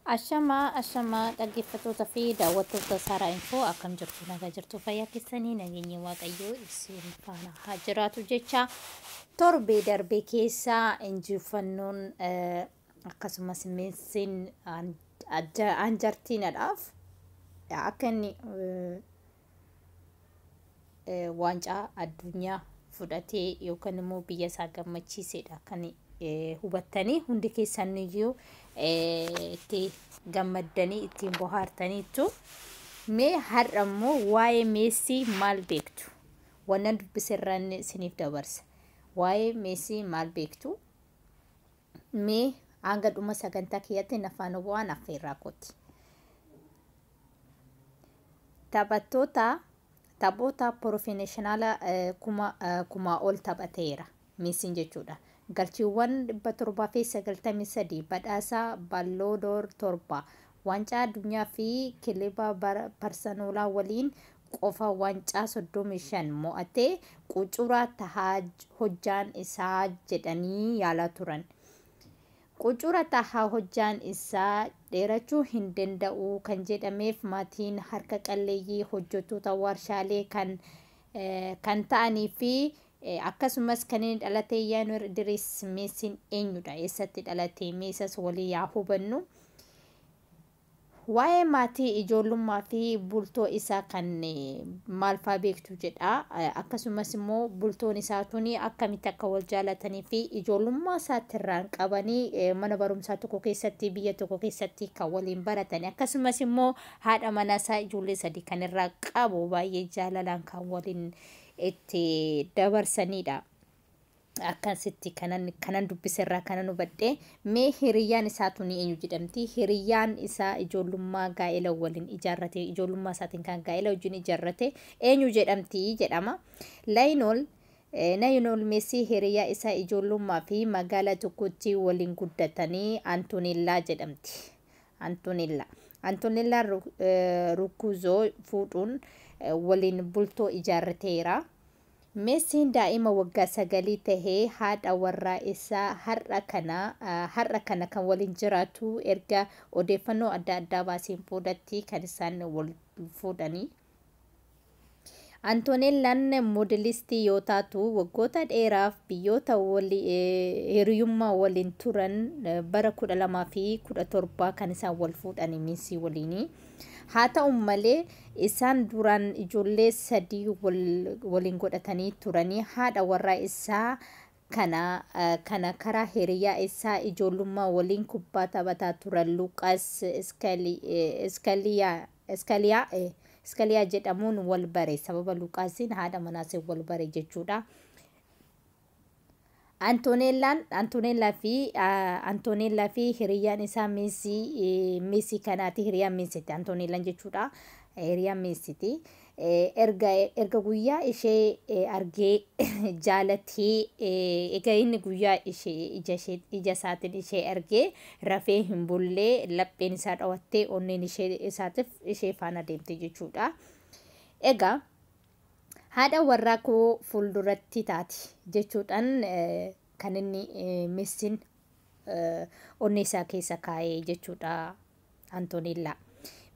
Ashama dhaggeeffattoota fi daawwattoota Saaraa Infoo akkam jirtu nagaa jirtu fayyaa keessanii nageenyi waaqayyoo isin faana haa jiraatu jecha torbee darbee keessaa injifannoon akkasumas meessiin anjartiinadhaaf akka inni waancaa addunyaa fudhatee yookaan immoo biyya isaa gammachiisedha kan hubattanii hundi keessaniyyuu itti gammaddanii ittiin bohaartaniitu. Mee har'a immoo waa'ee Meessii maal beektu? Wannan dubbisirraan isiniif dabarsa. Waa'ee Meessii maal beektu? Mee hanga dhuma sagantaa kiyyaatti nafaan waan affeerraa kooti. Taphoota professionala kuma ol taphateera Meessiin jechuudha. Galchiiwwan 793 badhaasaa Balloo 7 waancaa addunyaa fi kilaba Barseloonaa waliin qofa waancaa 35 mo'atee qucuraa tahaa hojjaan isaa jedhanii yaalaa turan. Qucura tahaa hojjaan isaa dheerachuu hin danda'u kan jedhameef maatiin harka qalleeyyii hojjettoota warshaalee kan ta'anii fi akkasumas kanneen dhalate Yaanuar Idris Meessiin eenyudha? Eessatti dhalate? Meessas walii yaa hubannu. Waa'ee maatii ijoollummaa fi bultoo isaa kan maal fa'aa beektu jedha. Akkasumas immoo bultoon isaa tuni akkamitti akka wal jaalatanii fi ijoollummaa isaatirraan qabanii mana barumsaa tokko keessatti biyya tokko keessatti kan waliin baratan. Akkasumas immoo haadha manaa isaa ijoollee 3 kan irraa qabu baay'ee jaalalaan kan waliin itti dabarsanidha. Akkasitti kanan dubbisirraa kanan hubadhe. Mee hiriyyaan isaa tuni eenyu jedhamti? Hiriyyaan isaa ijoollummaa gaa'ela waliin ijaarrate, ijoollummaa isaatiin kan gaa'ela wajjin ijaarrate eenyu jedhamti jedhama. Lionel Messi hiriyyaa isaa ijoollummaa fi magaalaa tokkotti waliin guddatanii Antonella jedhamti. Antonella Ruccuzzo fuudhuun waliin bultoo ijaarrateera. Meessiin daa'ima waggaa 9 tahee haadha warraa isaa har'a kana kan waliin jiraatu erga odeeffannoo adda addaa baaseen boodatti kan isaan wal fuudhanii. Antonellaan moodelistii yoo taatu waggoota dheeraaf biyyoota hiriyyummaa waliin turan bara 2017 kan isaan wal fuudhanii Meessii waliini. Haa ta'u malee isaan duraan ijoollee 3 waliin godhatanii turanii haadha warraa isaa kana karaa hiriyyaa isaa ijoollummaa waliin kubbaa taphataa turan Luqaas Iskaliyaa jedhamuun wal bare. Sababa Luqaasiin haadha manaasee wal bare jechuudha. Antonellaa fi hiriyyaan isaa Meessii kanaati. Hiriyyaan Meessiiti Antonellaan jechuudha. Hiriyyaan Meessiiti. Erga guyyaa ishee argee jaalatee egaa inni guyyaa ishee ija isaatiin ishee argee rafee hin bullee lapheen isaa dhawattee onneen isaatiif ishee faana deemte jechuudha. Egaa haadha warraa koo fuulduratti taati jechuudhaan kan inni Meessiin onnee isaa keessa kaa'ee jechuudha Antonella.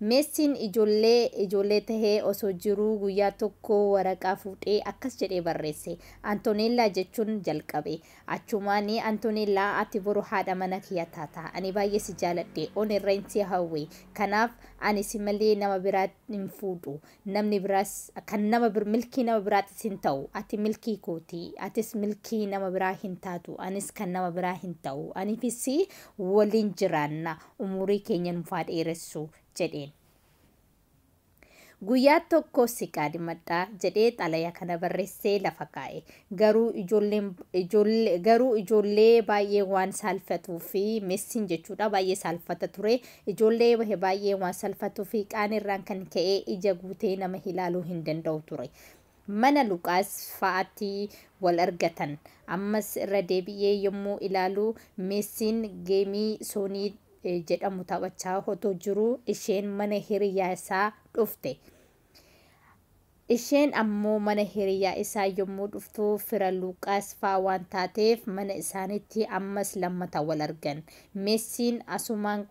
Meessiin ijoollee tahee osoo jiruu guyyaa tokko waraqaa fuudhee akkas jedhee barreesse. Antonellaa jechuun jalqabe. Achumaan Antonellaa ati boru haadha mana kiyya taata. Ani baay'ee si jaaladhe. Onirreen si hawwe. Kanaaf ani si malee nama biraa hin fuudhu. Namni biraas kan milkii nama biraatis hin ta'u. Ati milkii kooti. Atis milkii nama biraa hin taatu. Anis kan nama biraa hin ta'u. Aniifis waliin jiraanna. Umurii keenya nuufaa dheeressu jedheen. Guyyaa tokko si qaadimadhaa jedhee xalayaa kana barreessee lafa kaa'e. Garuu ijoollee baay'ee waan saalfatuu fi Meessiin jechuudha baay'ee saalfata ture. Ijoollee baay'ee waan saalfatuu fi qaanirraan kan ka'e ija guutee nama ilaaluu hin danda'u ture. Mana Luqaas fa'aatti wal argatan. Ammas irra deebi'ee yommuu ilaalu Meessiin geemii Soonii jedhamu taphachaa otoo jiru isheen mana hiriyyaa isaa dhufte. isheen ammoo mana hiriyaa isaa yommuu dhuftu fira Luuqaas faa waan taateef mana isaaniitti ammas lammata wal argan. Meessiin asumaan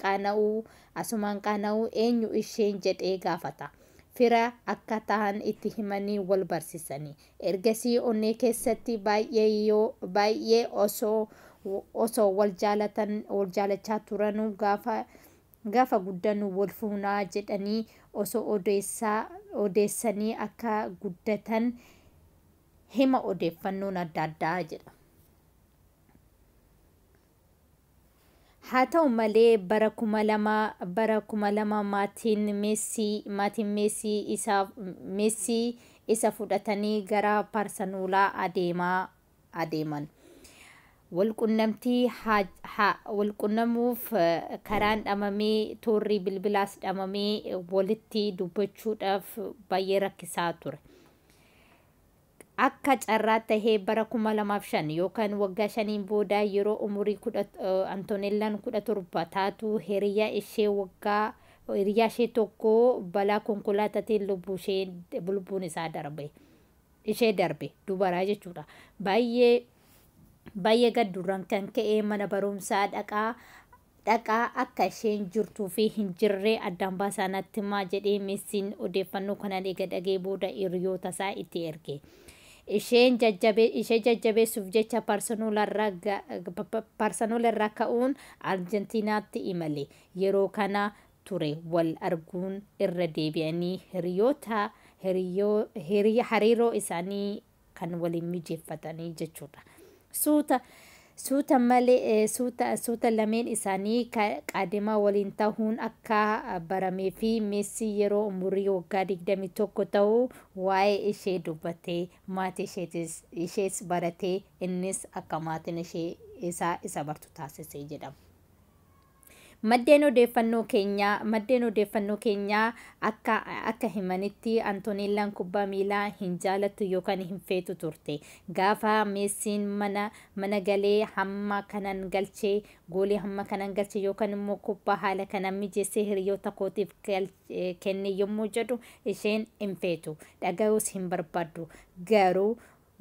qaana'uu eenyu isheen jedhee gaafata. Fira akka ta'an itti himanii wal barsiisanii. Ergasii onnee keessatti baay'ee osoo wal jaalachaa turanuu gaafa guddanuu wal fuunaa jedhanii osoo odeessanii akka guddatan hima odeeffannoon adda addaa jedha. haa ta'u malee bara 2000 maatiin meessii isa fudhatanii gara Barseloonaa adeeman. walqunnamuuf karaan dhamamee toorri bilbilaas dhamamee walitti dubbachuudhaaf baay'ee rakkisaa ture. Akka carraa tahee bara 2005 yookaan waggaa 5 booda yeroo umurii Antoneellaan 17 taatu hiriyaa ishee tokko balaa konkolaataatiin lubbuun isaa darbe dubaraa jechuudha. Baay'ee gaddurraan kan ka'e mana barumsaa dhaqaa akka isheen jirtuu fi hin jirre addaan baasaa natti himaa jedhee meessiin odeeffannoo kana dhagee booda hiriyoota isaa itti erge. Ishee jajjabeessuuf jecha Barseloonaa ka'uun Arjentiinaatti imale. Yeroo kana ture wal arguun irra deebi'anii hariiroo isaanii kan waliin mijeeffatanii jechuudha. Suuta lameen isaanii qaadima waliin ta'uun akka baramee fi Meessii yeroo umurii waggaa 21 ta'u waa'ee ishee dubbatee maatii ishees baratee innis akka maatiin isa bartu taasisee jedhama. Maddeen odeeffannoo keenyaa akka himanitti Antoneellaan kubbaa miilaa hin jaalattu yookaan hin feetu turte. Gaafa Meessiin mana galee hamma kanan galchee yookaan immoo kubbaa haala kanaan mijeessee hiriyoota kootiif kenne yommuu jedhu isheen hin feetu. Dhaga'uus hin barbaaddu.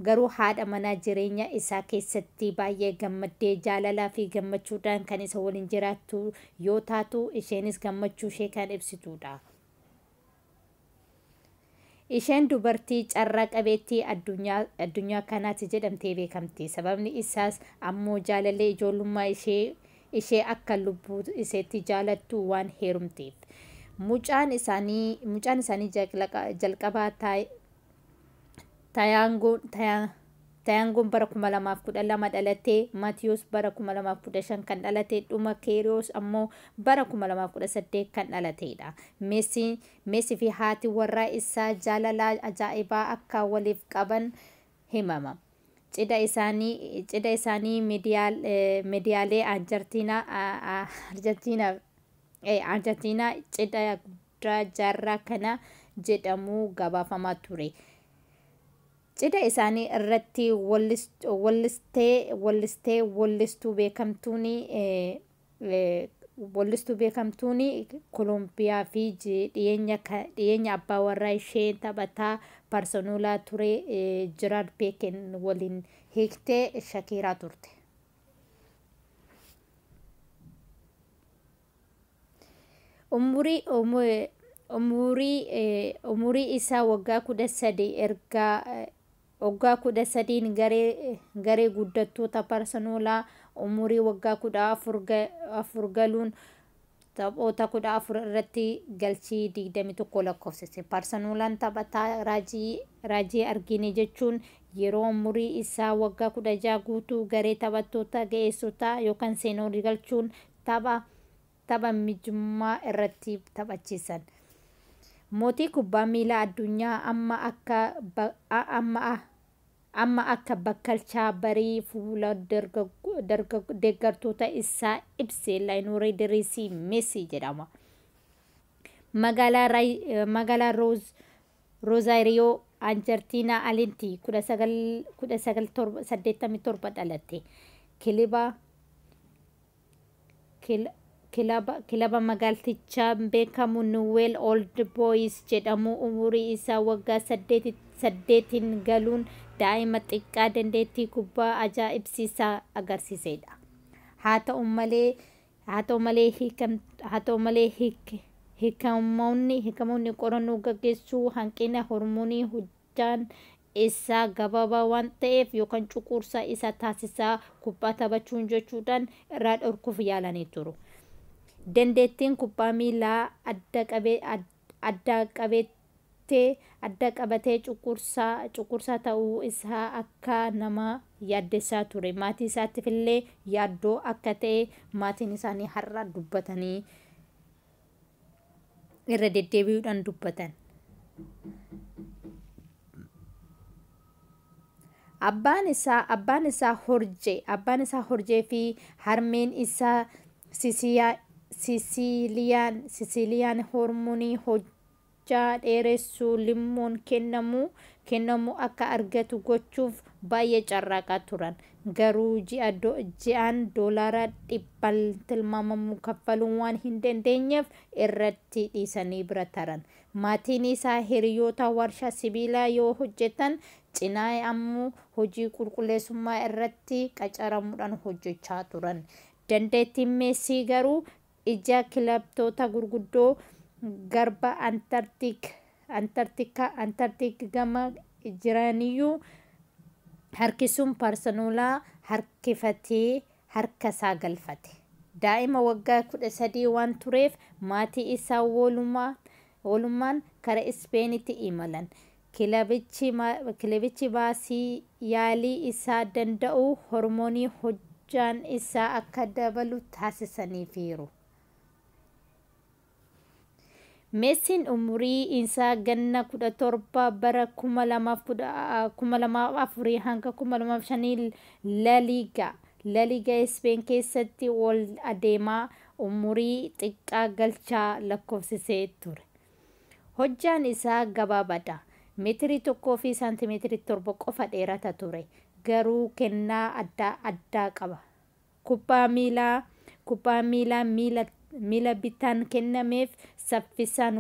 Garuu haadha manaa jireenya isaa keessatti baay'ee gammaddee jaalalaa fi gammachuudhaan kan isa waliin jiraattu yoo taatu isheenis gammachuu ishee kan ibsitudha. Isheen dubartii carraa qabeettii addunyaa kanaatti jedhamtee beekamti. Sababni isaas ammoo jaalallee ijoollummaa ishee akka lubbuu isheetti jaalattu waan heerumteef. Mucaan isaanii jalqabaa Tayaangoon bara 2012 dhalatee, Maatiyuus bara 2015 kan dhalatee, dhuma Keeriyoos ammoo bara 2018 kan dhalateedha. Meessii fi haati warraa isaa jaalala ajaa'ibaa akka waliif qaban himama. Cidha isaanii miidiyaalee Arjentiinaa cidha guddaa jaarraa kana jedhamu gabaafamaa ture. Cidha isaanii irratti wallistuu beekamtuun Koolombiyaa fi dhiyeenya abbaa warraa ishee taphataa Barseloonaa ture Jiraard Piikeen waliin hiiktee Shakiiraa turte. Umurii isaa waggaa 13 garee guddattoota Barseloonaa umurii waggaa 14 galuun taphoota 14 irratti galchii 21 lakkoofsise. Barseloonaan taphataa raajii argine jechuun yeroo umurii isaa waggaa 16 guutuu garee taphattoota ga'eessotaa yookaan seenorii galchuun tapha mijummaa irratti taphachiisan. Mootii kubbaa miilaa addunyaa amma akka bakkalchaa barii fuula deeggartoota isaa ibse Lionel Messi jedhama. Magaalaa Rosario Arjentiinaa Alintii 1987 dhalate. kilaba magaaltichaa beekamu Newell Old Boys jedhamu umurii isaa waggaa 8 galuun daa'ima xiqqaa dandeettii kubbaa ajaa'ibsiisaa agarsiisedha. Haa ta'u malee hiikamoonni qorannoo gaggeessuu hanqina hormoonii hojjaan isaa gabaabaa waan ta'eef yookaan cuqursa isa taasisaa kubbaa taphachuun jechuudhaan irraa dhorkuuf yaalanii turu. Dandeettiin kubbaa miilaa adda qabatee cuqursaa ta'uu isaa akka nama yaaddessaa ture. Maatii isaatiif illee yaaddoo akka ta'e maatiin isaanii har'a dubbatanii irra deddeebi'uudhaan dubbatan. Abbaan isaa Horjee fi harmeen isaa Sisiliyaan hormoonii hojjaa dheeressuu limoon kennamu akka argatu gochuuf baay'ee carraaqaa turan. Garuu ji'aan doolaara 100 tilmaamamu kaffaluu waan hin dandeenyeef irratti dhiisanii bira taran. Maatiin isaa hiriyoota warshaa sibiilaa yoo hojjetan cinaa ammoo hojii qulqulleessummaa irratti qacaramuudhaan hojjechaa turan. Dandeettiin Meesii garuu ija kilabtoota gurguddoo garba Antarktik gama jiraniyyuu harkisuun Barseloonaa harkifatee harkasaa galfate. Daa'ima waggaa 13 waan tureef maatii isaa walumaan kara Ispeenitti imalan. Kilabichi baasii yaalii isaa danda'u hormoonii hojjaan isaa akka dabalu taasisaniifiiru. Meesiin umurii isaa ganna 17 bara 2004 hanga 2005 La Liga Ispeen keessatti wal adeemaa umurii xiqqaa galchaa lakkoofsisee ture. Hojjaan isaa gabaabaadha. Meetirii 1 fi saantimeetirii 7 qofa dheerata ture. Garuu kennaa addaa qaba. Kubbaa miilaa miila bitaan kennameef saffisa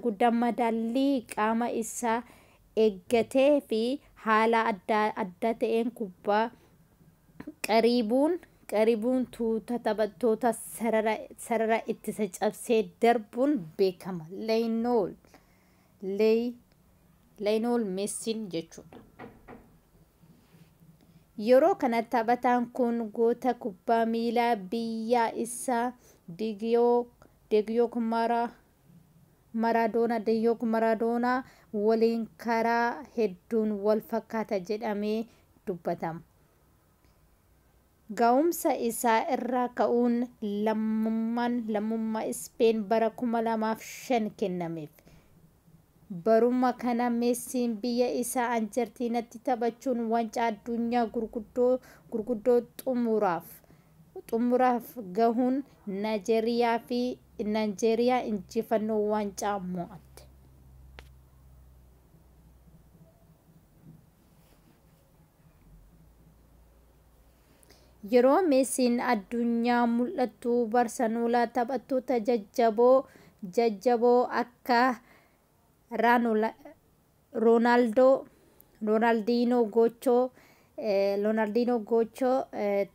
guddaa madaallii qaama isaa eeggatee fi haala adda ta'een kubbaa qaribuun tuuta taphattoota sarara ittisa cabsee darbuun beekama. Lionel Meesiin jechuudha. Yeroo kana taphataan kun goota kubbaa miilaa biyya isaa Diego Maradoonaa waliin karaa hedduun wal fakkaata jedhamee dubbatama. Ga'umsa isaa irraa ka'uun lammummaa Ispeen bara 2005 kennameef. Baruma kana Meesiin biyya isaa Arjentiinaatti taphachuun waancaa addunyaa gurguddoo xumuraaf gahuun Naayijeeriyaa injifannoo waancaa mo'atte. Yeroo Meesiin addunyaa mul'atu Barseloonaa taphattoota jajjaboo akka Ronaldinho Gocho,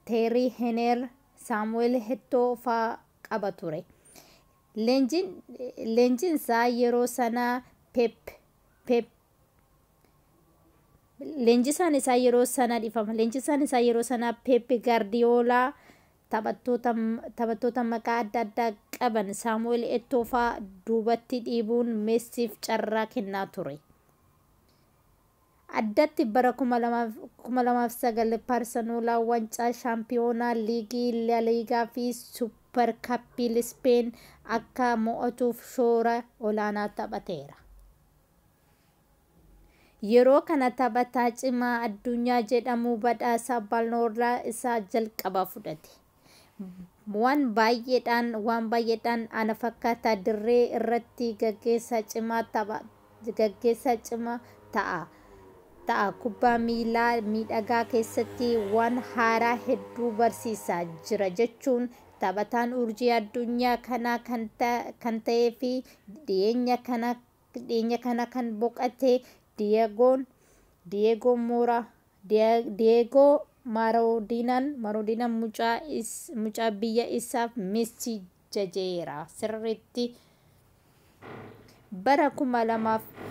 Thierry Henry, Samuel Eto'o fa'aa qaba ture. Leenjiin isaa yeroo sanaa Pep Guardiola taphattoota maqaa adda qaban Samuel Eto'o fa'aa duubatti dhiibuun Meesiif carraa kennaa ture. Addatti bara 2009 Barseloonaa waancaa shaampiyoonaa liigii La Ligaa fi Suuper Kaappii Ispeen akka mo'atuuf shoora olaanaa taphateera. Yeroo kana taphataa cimaa addunyaa jedhamu badhaasa Ballon isaa jalqabaa fudhate. Waan baay'eedhaan ana fakkaata dirree irratti gaggeessaa cimaa ta'a. ta'a. Kubbaa miilaa miidhagaa keessatti waan haaraa hedduu barsiisaa jira jechuun taphataan urjii addunyaa kanaa kan ta'ee fi dhiyeenya kana kan boqote Diyeegoo Maaradoonaan mucaa biyya isaaf Meesii jajeera sirriitti. Bara 2000